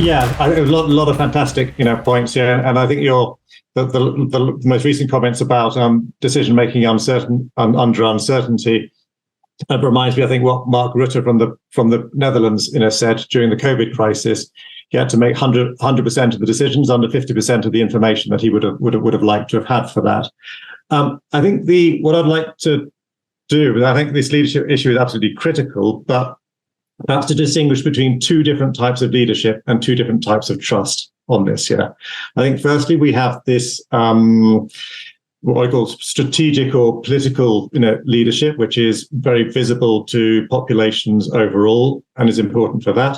Yeah, a lot of fantastic, points here, and I think the most recent comments about decision making under uncertainty reminds me, I think, what Mark Rutte from the Netherlands, said during the COVID crisis. He had to make 100% of the decisions under 50% of the information that he would have liked to have had for that. I think what I'd like to do, I think this leadership issue is absolutely critical, but perhaps to distinguish between two different types of leadership and two different types of trust on this. Yeah, I think firstly we have this what I call strategic or political, leadership, which is very visible to populations overall and is important for that.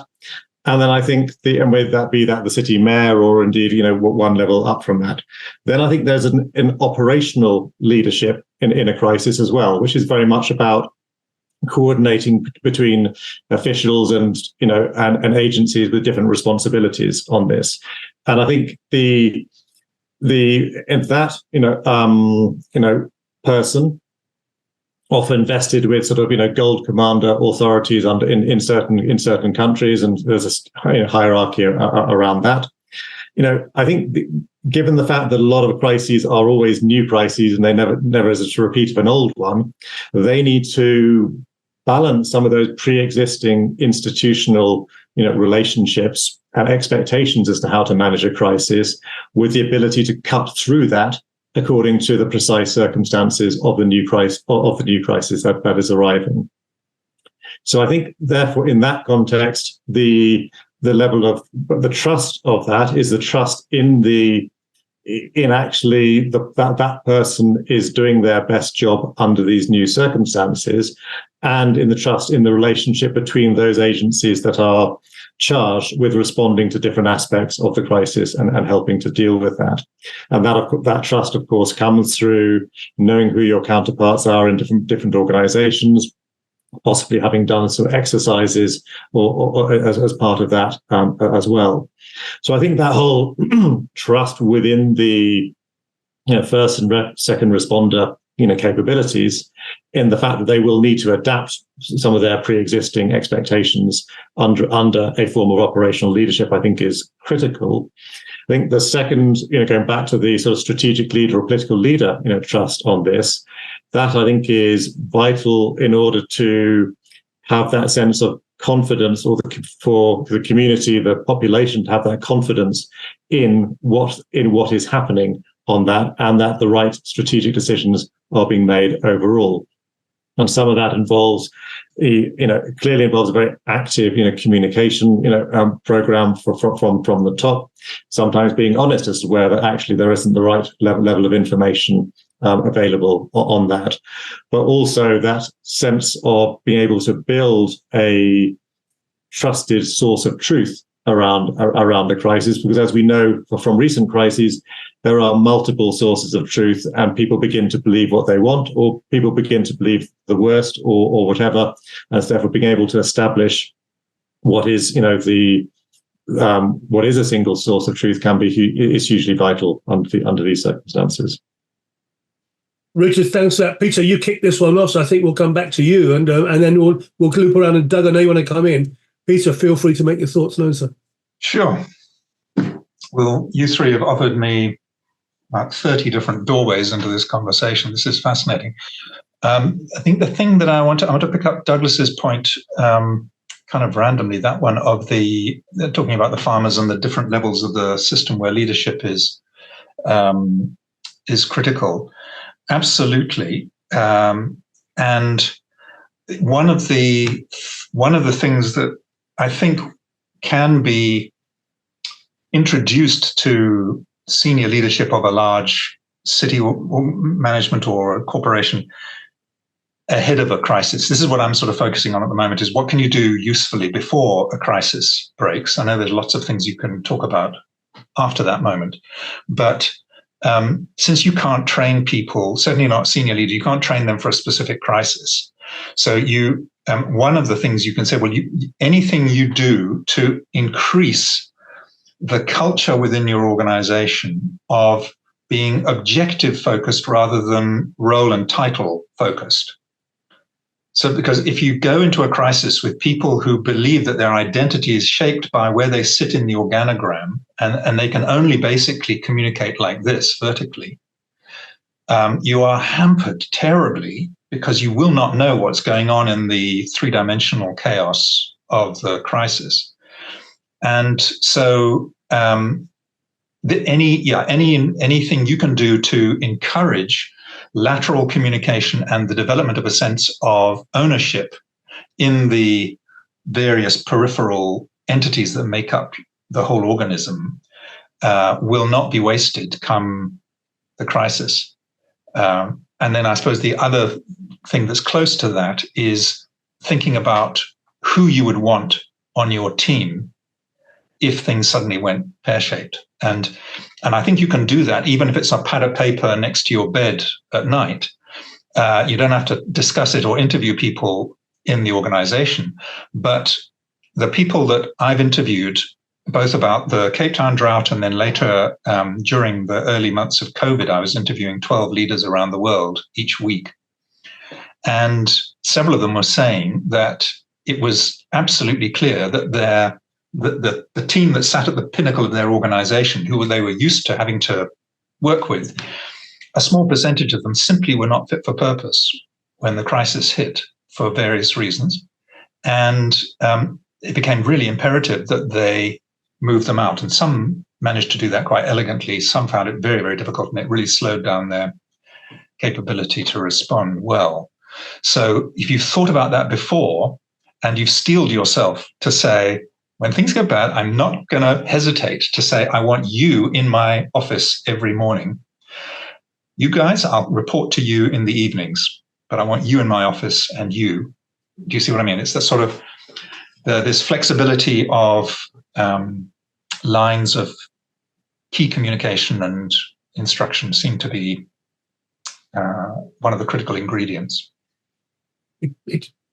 And then I think and whether that be the city mayor or indeed, one level up from that, then I think there's an operational leadership in a crisis as well, which is very much about coordinating between officials and agencies with different responsibilities on this. And I think person often vested with sort of gold commander authorities in certain countries, and there's a hierarchy around that. I think given the fact that a lot of crises are always new crises and they never is a repeat of an old one, they need to balance some of those pre-existing institutional relationships and expectations as to how to manage a crisis with the ability to cut through that according to the precise circumstances of the new crisis that is arriving. So I think, therefore, in that context, the level of the trust of that is the trust in actually that person is doing their best job under these new circumstances, and in the trust in the relationship between those agencies that are charged with responding to different aspects of the crisis and helping to deal with that. And that trust, of course, comes through knowing who your counterparts are in different organizations, possibly having done some exercises or as part of that as well. So I think that whole trust within the first and second responder capabilities, in the fact that they will need to adapt some of their pre-existing expectations under a form of operational leadership, I think is critical. I think the second, going back to the sort of strategic leader or political leader, trust on this, that I think is vital in order to have that sense of confidence, for the community, the population, to have that confidence in what is happening on that, and that the right strategic decisions are being made overall. And some of that involves, clearly involves a very active, communication, program from the top. Sometimes being honest as to where that actually there isn't the right level of information available on that, but also that sense of being able to build a trusted source of truth around the crisis, because as we know from recent crises, there are multiple sources of truth, and people begin to believe what they want, or people begin to believe the worst, or whatever. And therefore, being able to establish what is, what is a single source of truth is hugely vital under these circumstances. Richard, thanks for that. Peter, you kicked this one off, so I think we'll come back to you, and then we'll loop around. And Doug, I know you want to come in. Peter, feel free to make your thoughts known, sir. Sure. Well, you three have offered me about 30 different doorways into this conversation. This is fascinating. I think the thing that I want to pick up Douglas's point kind of randomly, that one of talking about the farmers and the different levels of the system where leadership is critical. Absolutely. And one of the things that I think can be introduced to senior leadership of a large city or management or a corporation ahead of a crisis. This is what I'm sort of focusing on at the moment, is what can you do usefully before a crisis breaks? I know there's lots of things you can talk about after that moment, but since you can't train people, certainly not senior leaders, you can't train them for a specific crisis. So one of the things you can say, anything you do to increase the culture within your organization of being objective focused rather than role and title focused. So because if you go into a crisis with people who believe that their identity is shaped by where they sit in the organogram, and they can only basically communicate like this vertically, you are hampered terribly, because you will not know what's going on in the three-dimensional chaos of the crisis. And so anything you can do to encourage lateral communication and the development of a sense of ownership in the various peripheral entities that make up the whole organism will not be wasted come the crisis. And then I suppose the other thing that's close to that is thinking about who you would want on your team if things suddenly went pear-shaped. And I think you can do that even if it's a pad of paper next to your bed at night. You don't have to discuss it or interview people in the organization. But the people that I've interviewed, both about the Cape Town drought and then later during the early months of COVID, I was interviewing 12 leaders around the world each week. And several of them were saying that it was absolutely clear that the team that sat at the pinnacle of their organization, who they were used to having to work with, a small percentage of them simply were not fit for purpose when the crisis hit for various reasons. And it became really imperative that they move them out. And some managed to do that quite elegantly. Some found it very, very difficult, and it really slowed down their capability to respond well. So if you've thought about that before and you've steeled yourself to say, when things go bad, I'm not going to hesitate to say, I want you in my office every morning. You guys, I'll report to you in the evenings, but I want you in my office and you. Do you see what I mean? It's that sort of this flexibility of lines of key communication and instruction seem to be one of the critical ingredients.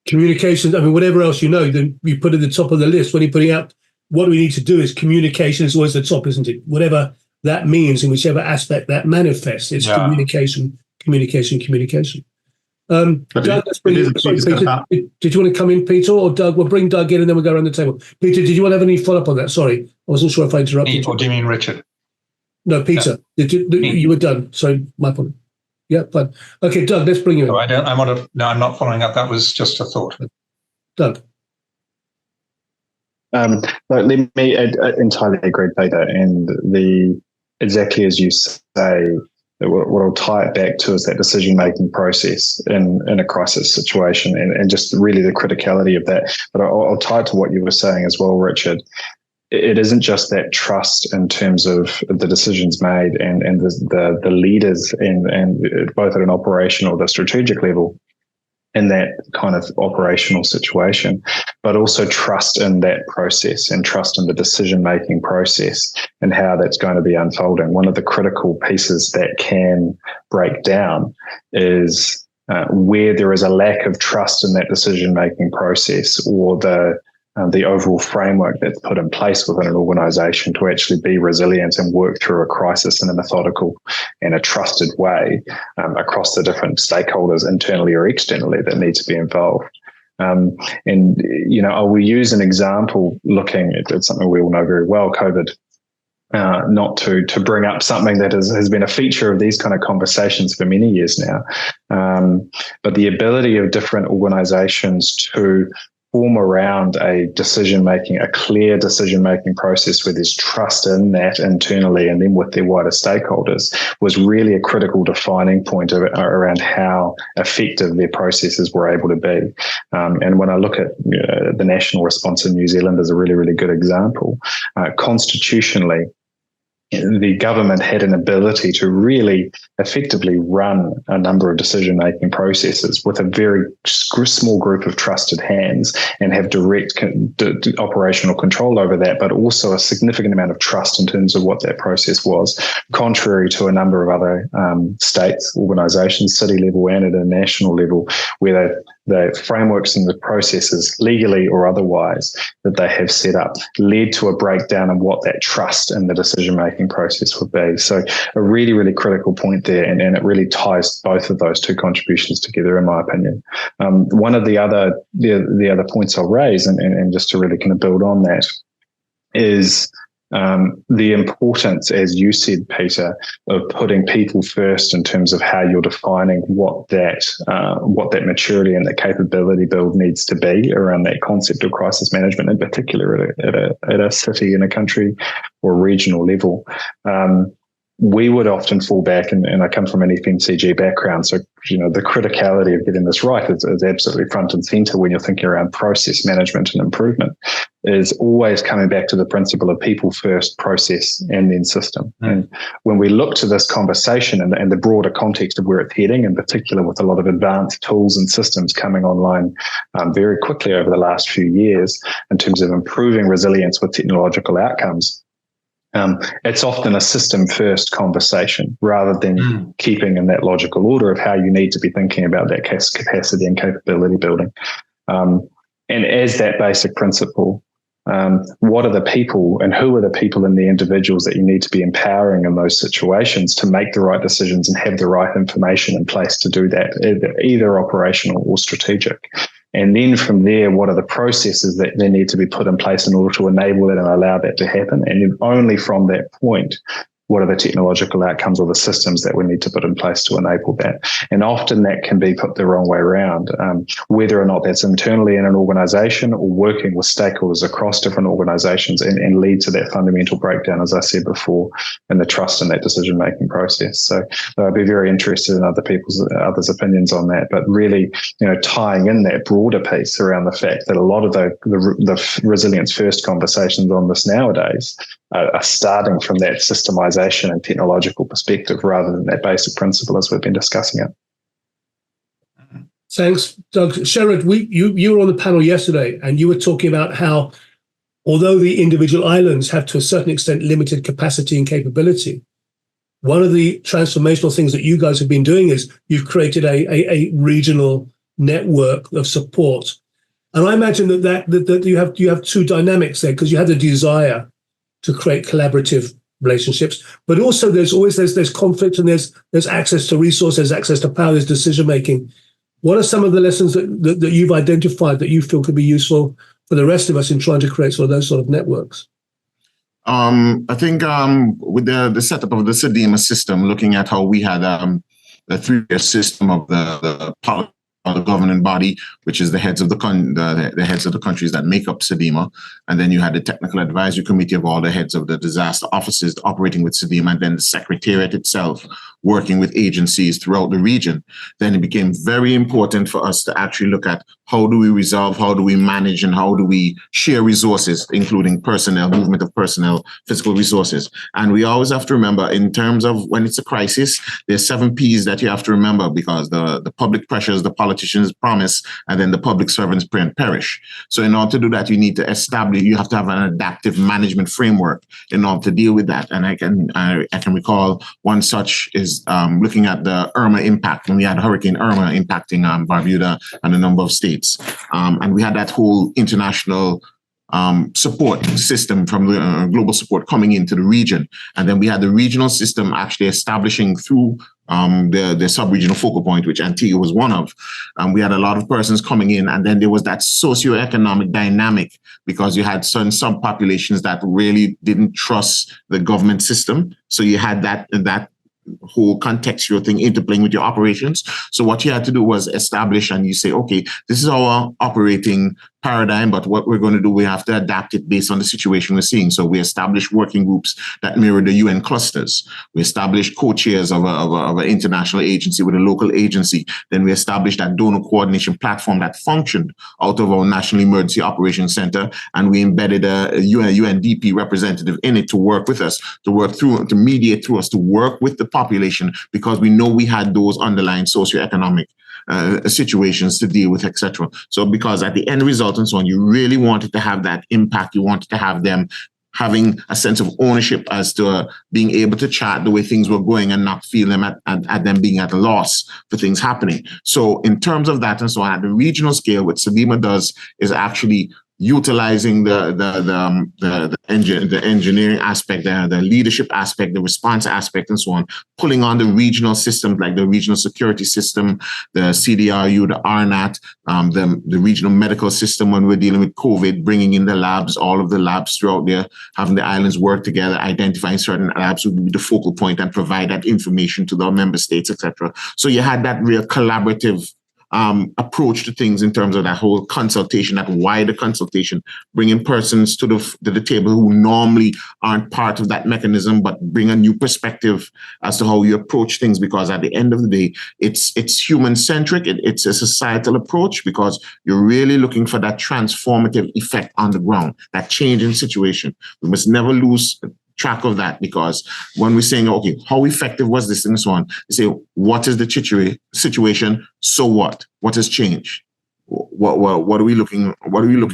Communication, I mean, whatever else then you put at the top of the list when you're putting out what we need to do is communication is always the top, isn't it? Whatever that means in whichever aspect that manifests, it's communication. Doug, let's bring you, Peter, did you want to come in, Peter, or Doug? We'll bring Doug in and then we'll go around the table. Peter, did you want to have any follow-up on that? Sorry, I wasn't sure if I interrupted you. Or do you mean Richard? No, Peter. You were done. So my point. Yeah, fine. Okay, Doug, let's bring you in. No, I'm not following up. That was just a thought. Doug. Let me entirely agree, Peter. And exactly as you say, what I'll tie it back to is that decision-making process in a crisis situation, and just really the criticality of that. But I'll tie it to what you were saying as well, Richard. It isn't just that trust in terms of the decisions made and the leaders and both at an operational or the strategic level in that kind of operational situation, but also trust in that process and trust in the decision-making process and how that's going to be unfolding. One of the critical pieces that can break down is where there is a lack of trust in that decision-making process or the overall framework that's put in place within an organization to actually be resilient and work through a crisis in a methodical and a trusted way across the different stakeholders internally or externally that need to be involved. I will use an example looking at something we all know very well, COVID, not to bring up something that has been a feature of these kind of conversations for many years now, but the ability of different organizations to form around a clear decision-making process where there's trust in that internally and then with their wider stakeholders was really a critical defining point around how effective their processes were able to be. And when I look at the national response in New Zealand as a really, really good example, constitutionally, the government had an ability to really effectively run a number of decision-making processes with a very small group of trusted hands and have direct operational control over that, but also a significant amount of trust in terms of what that process was, contrary to a number of other states, organisations, city level and at a national level, where the frameworks and the processes, legally or otherwise, that they have set up led to a breakdown of what that trust in the decision-making process would be. So a really, really critical point there, and it really ties both of those two contributions together, in my opinion. One of the other points I'll raise, and just to really kind of build on that, is the importance, as you said, Peter, of putting people first in terms of how you're defining what that maturity and that capability build needs to be around that concept of crisis management, in particular at a city, in a country or regional level. We would often fall back, and I come from an FMCG background, so the criticality of getting this right is absolutely front and center when you're thinking around process management and improvement, is always coming back to the principle of people first, process, and then system. And when we look to this conversation and the broader context of where it's heading, in particular with a lot of advanced tools and systems coming online very quickly over the last few years in terms of improving resilience with technological outcomes, it's often a system-first conversation rather than keeping in that logical order of how you need to be thinking about that capacity and capability building. And as that basic principle, what are the people and who are the people and the individuals that you need to be empowering in those situations to make the right decisions and have the right information in place to do that, either operational or strategic? And then from there, what are the processes that they need to be put in place in order to enable that and allow that to happen? And then only from that point, what are the technological outcomes or the systems that we need to put in place to enable that? And often that can be put the wrong way around, whether or not that's internally in an organization or working with stakeholders across different organizations and lead to that fundamental breakdown, as I said before, in the trust in that decision-making process. So I'd be very interested in others' opinions on that, but really, tying in that broader piece around the fact that a lot of the resilience first conversations on this nowadays are starting from that systemization and technological perspective rather than that basic principle as we've been discussing it. Thanks, Doug. Sherrod, you were on the panel yesterday and you were talking about how, although the individual islands have to a certain extent limited capacity and capability, one of the transformational things that you guys have been doing is you've created a regional network of support. And I imagine that you have two dynamics there, because you have the desire to create collaborative relationships, but also there's conflict, and there's access to resources, access to power, there's decision making. What are some of the lessons that you've identified that you feel could be useful for the rest of us in trying to create those sort of networks? I think with the setup of the SEDEMA system, looking at how we had the 3-year system of the governing body, which is the heads of the heads of the countries that make up SEDEMA, and then you had the technical advisory committee of all the heads of the disaster offices operating with SEDEMA, and then the secretariat itself working with agencies throughout the region. Then it became very important for us to actually look at how do we resolve, how do we manage, and how do we share resources, including personnel, movement of personnel, physical resources. And we always have to remember, in terms of when it's a crisis, there's 7 P's that you have to remember, because the public pressures, the politicians promise, and then the public servants pray and perish. So in order to do that, you need to establish, you have to have an adaptive management framework in order to deal with that. And I can recall one such is looking at the Irma impact, when we had Hurricane Irma impacting Barbuda and a number of states. And we had that whole international support system from the global support coming into the region. And then we had the regional system actually establishing through the sub-regional focal point, which Antigua was one of. We had a lot of persons coming in, and then there was that socioeconomic dynamic, because you had certain subpopulations that really didn't trust the government system. So you had that whole contextual thing interplaying with your operations. So what you had to do was establish, and you say, okay, this is our operating paradigm, but what we're going to do, we have to adapt it based on the situation we're seeing. So we established working groups that mirror the UN clusters. We established co-chairs of an international agency with a local agency. Then we established that donor coordination platform that functioned out of our National Emergency Operations Center, and we embedded a UNDP representative in it to work with us, to mediate through us, to work with the population, because we know we had those underlying socioeconomic situations to deal with, etc. So because at the end result and so on, you really wanted to have that impact, you wanted to have them having a sense of ownership as to being able to chart the way things were going and not feel them at them being at a loss for things happening. So in terms of that and so on, at the regional scale, what SEDIMA does is actually utilizing the engineering aspect, the leadership aspect, the response aspect, and so on, pulling on the regional systems like the regional security system, the CDRU, the RNAT, the regional medical system when we're dealing with COVID, bringing in the labs, all of the labs throughout there, having the islands work together, identifying certain labs would be the focal point and provide that information to the member states, etc. So you had that real collaborative approach to things in terms of that whole consultation, that wider consultation, bringing persons to the table who normally aren't part of that mechanism, but bring a new perspective as to how you approach things. Because at the end of the day, it's human centric. It's a societal approach because you're really looking for that transformative effect on the ground, that change in situation. We must never lose track of that, because when we're saying, okay, how effective was this and so on, you say, what is the situation? So what? What has changed? What are we looking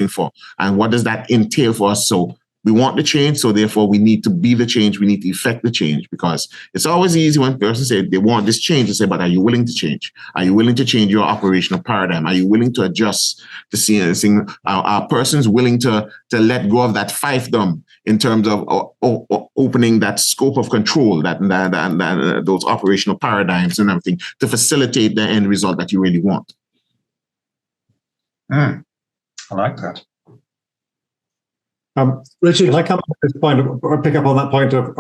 for? And what does that entail for us? So we want the change, so therefore we need to be the change, we need to effect the change, because it's always easy when persons say they want this change to say, but are you willing to change? Are you willing to change your operational paradigm? Are you willing to adjust to see anything? Are persons willing to let go of that fiefdom in terms of opening that scope of control, that those operational paradigms and everything to facilitate the end result that you really want? I like that. Richard, can I come to this point, or pick up on that point of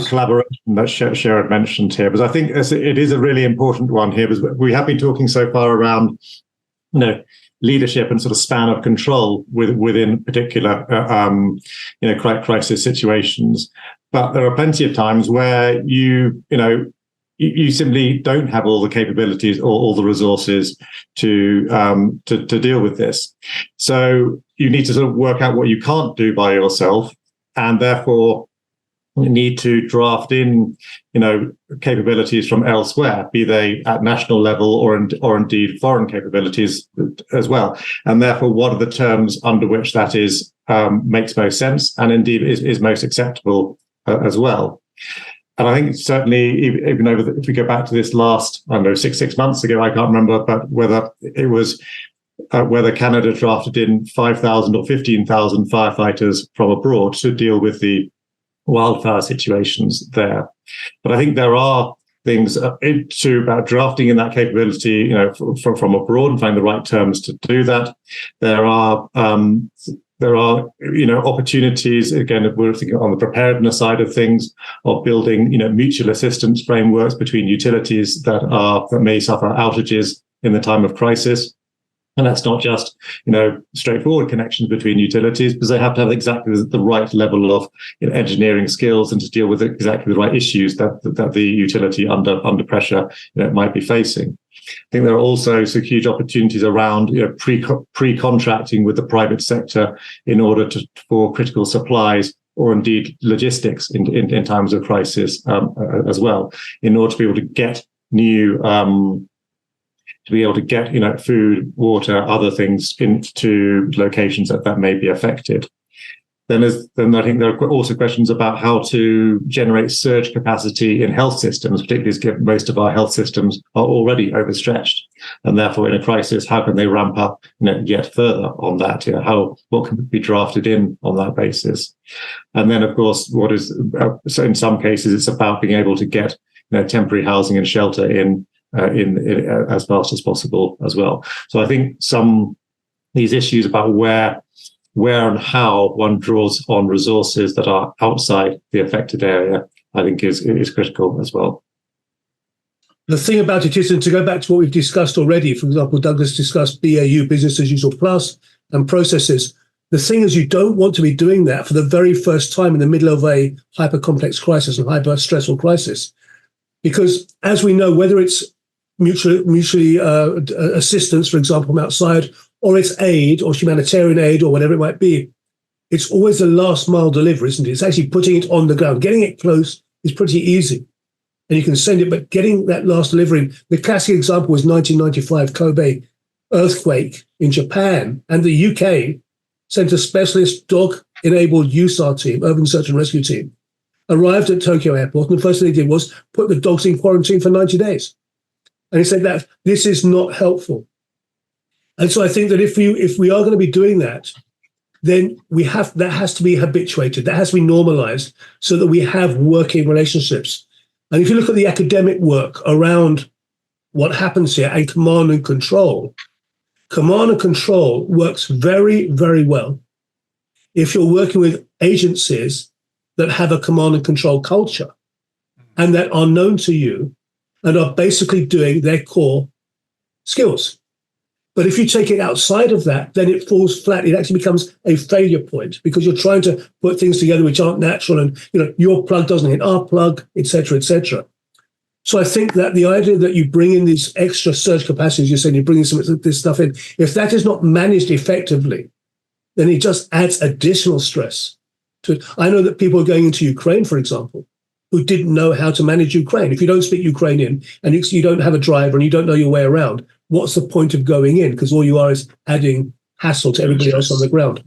collaboration that Sherrod mentioned here? Because I think it is a really important one here, because we have been talking so far around, leadership and sort of span of control within particular, crisis situations. But there are plenty of times where you simply don't have all the capabilities or all the resources to deal with this. So you need to sort of work out what you can't do by yourself, and therefore you need to draft in, capabilities from elsewhere, be they at national level or indeed foreign capabilities as well. And therefore, what are the terms under which that is makes most sense and indeed is most acceptable as well. And I think certainly, even if we go back to this last, 6 months ago, I can't remember, but whether it was whether Canada drafted in 5,000 or 15,000 firefighters from abroad to deal with the wildfire situations there. But I think there are things about drafting in that capability, from abroad and finding the right terms to do that. There are opportunities, again, if we're thinking on the preparedness side of things, of building, mutual assistance frameworks between utilities that may suffer outages in the time of crisis. And that's not just, straightforward connections between utilities, because they have to have exactly the right level of engineering skills and to deal with exactly the right issues that the utility under pressure might be facing. I think there are also some huge opportunities around pre-contracting with the private sector in order for critical supplies or indeed logistics in times of crisis as well, in order to be able to get new food, water, other things into locations that may be affected. Then I think there are also questions about how to generate surge capacity in health systems, particularly as most of our health systems are already overstretched. And therefore, in a crisis, how can they ramp up yet further on that? What can be drafted in on that basis? And then, of course, so in some cases, it's about being able to get temporary housing and shelter in as fast as possible as well. So I think these issues about where and how one draws on resources that are outside the affected area, I think is critical as well. The thing about it is, and to go back to what we've discussed already, for example, Douglas discussed BAU, business as usual plus, and processes. The thing is, you don't want to be doing that for the very first time in the middle of a hyper-complex crisis and hyper-stressful crisis. Because as we know, whether it's mutually assistance, for example, from outside, or it's aid or humanitarian aid or whatever it might be, it's always the last mile delivery, isn't it? It's actually putting it on the ground. Getting it close is pretty easy. And you can send it, but getting that last delivery, the classic example was 1995 Kobe earthquake in Japan, and the UK sent a specialist dog enabled USAR team, Urban Search and Rescue team, arrived at Tokyo Airport, and the first thing they did was put the dogs in quarantine for 90 days. And he said that this is not helpful. And so I think that if we are going to be doing that, then that has to be habituated, that has to be normalized so that we have working relationships. And if you look at the academic work around what happens here and command and control works very, very well if you're working with agencies that have a command and control culture and that are known to you and are basically doing their core skills. But if you take it outside of that, then it falls flat. It actually becomes a failure point because you're trying to put things together which aren't natural, and your plug doesn't hit our plug, et cetera, et cetera. So I think that the idea that you bring in these extra surge capacities, you're saying you're bringing some of this stuff in, if that is not managed effectively, then it just adds additional stress to it. I know that people are going into Ukraine, for example, who didn't know how to manage Ukraine. If you don't speak Ukrainian and you don't have a driver and you don't know your way around, what's the point of going in? Because all you are is adding hassle to everybody else on the ground.